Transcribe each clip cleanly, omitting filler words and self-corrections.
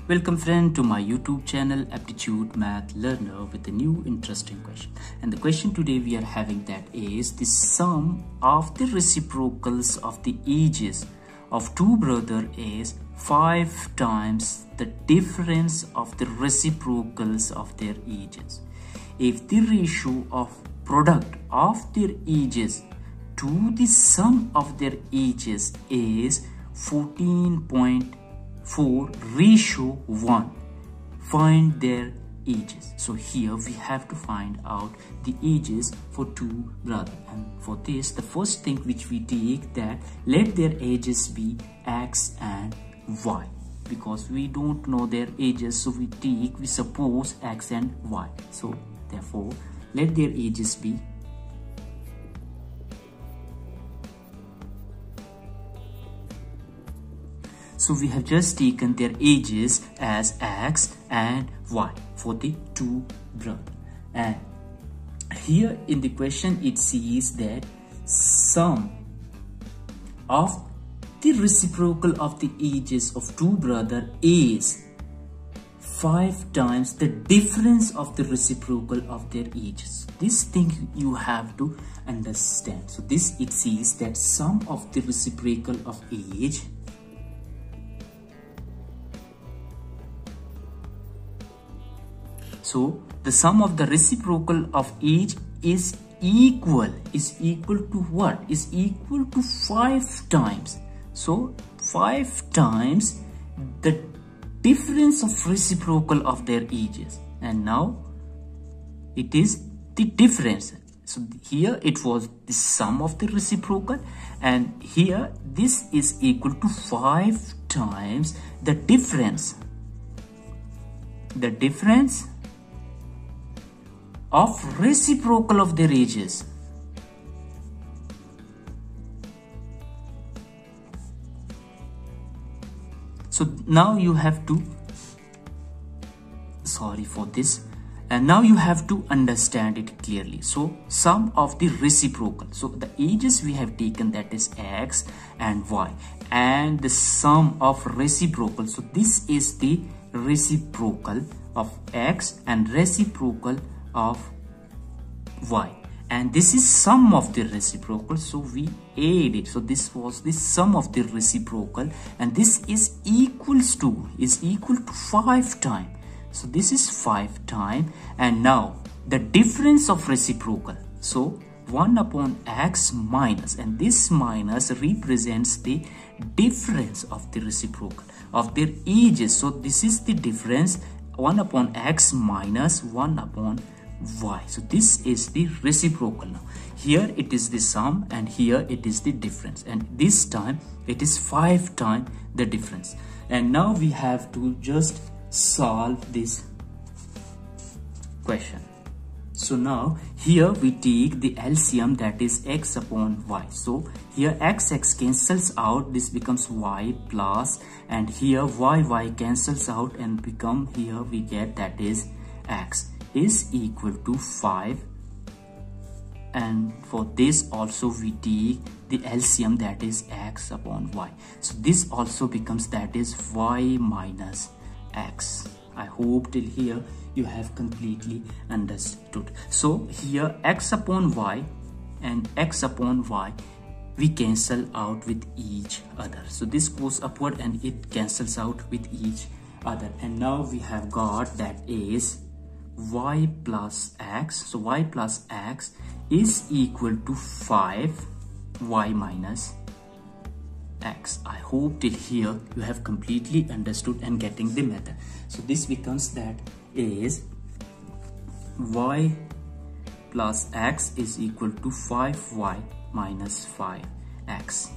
Welcome friend to my YouTube channel Aptitude Math Learner with a new interesting question. And the question today we are having that is the sum of the reciprocals of the ages of two brothers is 5 times the difference of the reciprocals of their ages. If the ratio of product of their ages to the sum of their ages is 14.4:1, find their ages. So here we have to find out the ages for two brothers, and for this the first thing which we take that let their ages be x and y, because we don't know their ages, so we suppose x and y. So therefore let their ages be So we have just taken their ages as x and y for the two brothers. And here in the question it says that sum of the reciprocal of the ages of two brothers is 5 times the difference of the reciprocal of their ages. This thing you have to understand. So this it says that sum of the reciprocal of age So the sum of the reciprocal of age is equal to what? Is equal to 5 times. So 5 times the difference of reciprocal of their ages. And now it is the difference. So here it was the sum of the reciprocal, and here this is equal to 5 times the difference. The difference of reciprocal of their ages. So now you have to, sorry for this, and now you have to understand it clearly. So sum of the reciprocal. So the ages we have taken, that is x and y, and the sum of reciprocal. So this is the reciprocal of x and reciprocal of y, and this is sum of the reciprocal, so we add it. So this was the sum of the reciprocal, and this is equal to 5 times. So this is 5 times, and now the difference of reciprocal, so 1 upon x minus, and this minus represents the difference of the reciprocal of their ages. So this is the difference, 1 upon x minus 1 upon y. So this is the reciprocal. Now here it is the sum, and here it is the difference, and this time it is 5 times the difference. And now we have to just solve this question. So now here we take the LCM, that is x upon y. So here x cancels out, this becomes y plus, and here y cancels out and become, here we get that is x is equal to 5, and for this also we take the LCM, that is x upon y. So this also becomes, that is y minus x. I hope till here you have completely understood. So here x upon y and x upon y we cancel out with each other. So this goes upward and it cancels out with each other, and now we have got that is y plus x. So y plus x is equal to 5 y minus x. I hope till here you have completely understood and getting the method. So this becomes, that is y plus x is equal to 5y minus 5x.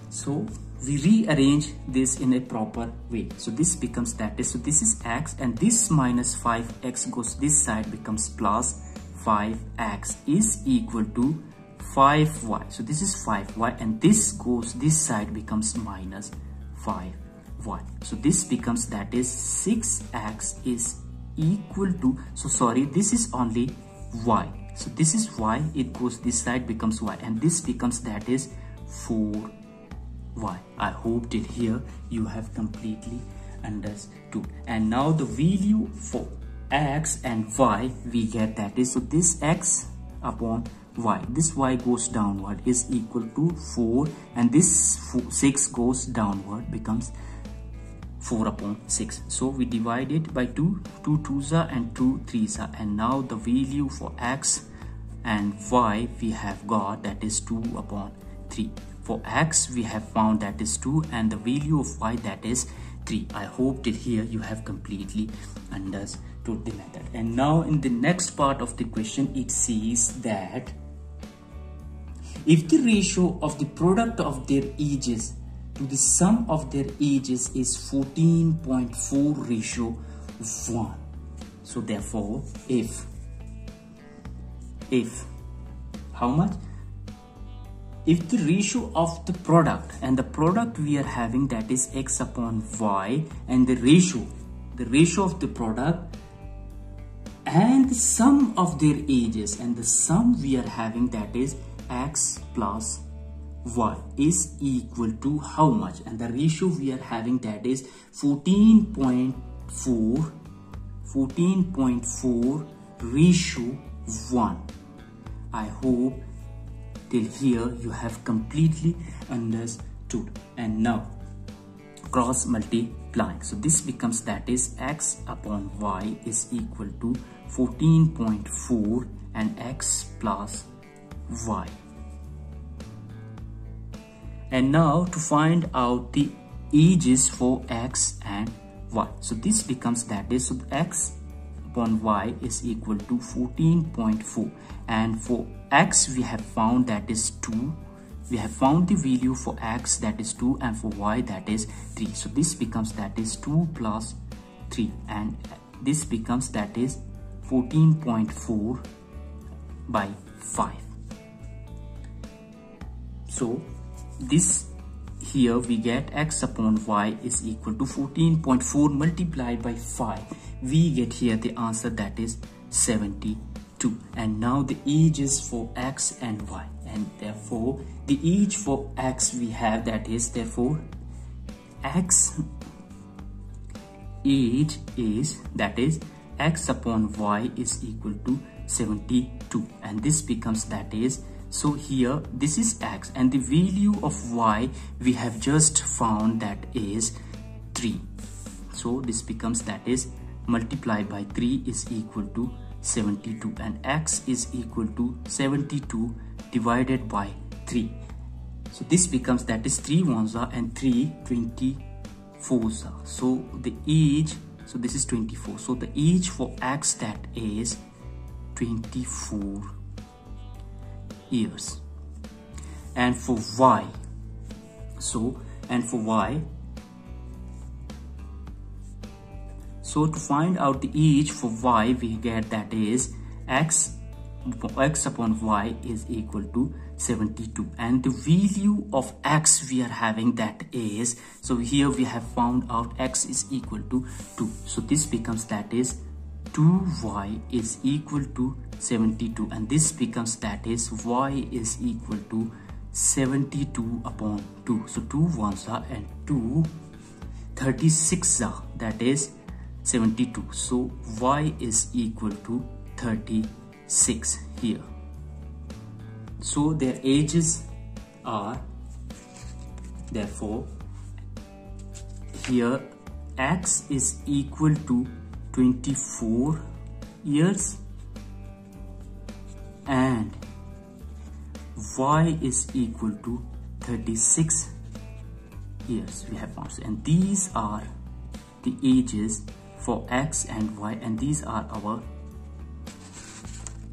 So we rearrange this in a proper way. So this becomes, that is, so this is x, and this minus 5x goes this side, becomes plus 5x is equal to 5y. So this is 5y, and this goes this side, becomes minus 5y. So this becomes, that is 6x is equal to, so sorry, this is only y. So this is y, it goes this side, becomes y, and this becomes, that is 4 y. I hope till here you have completely understood. And now the value for x and y we get, that is, so this x upon y, this y goes downward, is equal to 4, and this 6 goes downward, becomes 4 upon 6. So we divide it by 2 2s are and 2 3s are, and now the value for x and y we have got, that is 2 upon 3. For x we have found that is 2, and the value of y, that is 3. I hope till here you have completely understood the method. And now in the next part of the question, it says that if the ratio of the product of their ages to the sum of their ages is 14.4 ratio 1. So therefore, if how much? If the ratio of the product, and the product we are having, that is x upon y, and the ratio of the product and the sum of their ages, and the sum we are having, that is x plus y, is equal to how much? And the ratio we are having, that is 14.4 ratio 1. I hope till here you have completely understood. And now cross multiplying, so this becomes, that is x upon y is equal to 14.4 and x plus y. And now to find out the ages for x and y, so this becomes, that is, so x upon y is equal to 14.4, and for x we have found, that is 2. We have found the value for x, that is 2, and for y, that is 3. So this becomes, that is 2 plus 3, and this becomes, that is 14.4 by 5. So this here we get x upon y is equal to 14.4 multiplied by 5. We get here the answer, that is 72. And now the ages for x and y, and therefore the age for x we have, that is, therefore x age is, that is x upon y is equal to 72, and this becomes, that is, so here this is x, and the value of y we have just found, that is 3. So this becomes, that is multiplied by 3 is equal to 72, and x is equal to 72 divided by 3. So this becomes, that is 3 ones are and 3 24s are. So the age, so this is 24. So the age for x, that is 24 years. And for y, so so to find out the age for y, we get, that is x upon y is equal to 72, and the value of x we are having, that is, so here we have found out x is equal to 2. So this becomes, that is 2y is equal to 72, and this becomes, that is y is equal to 72 upon 2. So 2 ones are and 2 36 are, that is 72. So y is equal to 36 here. So their ages are, therefore here x is equal to 24 years and y is equal to 36 years we have found. And these are the ages for x and y, and these are our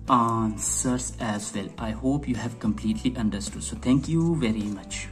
answers as well. I hope you have completely understood. So thank you very much.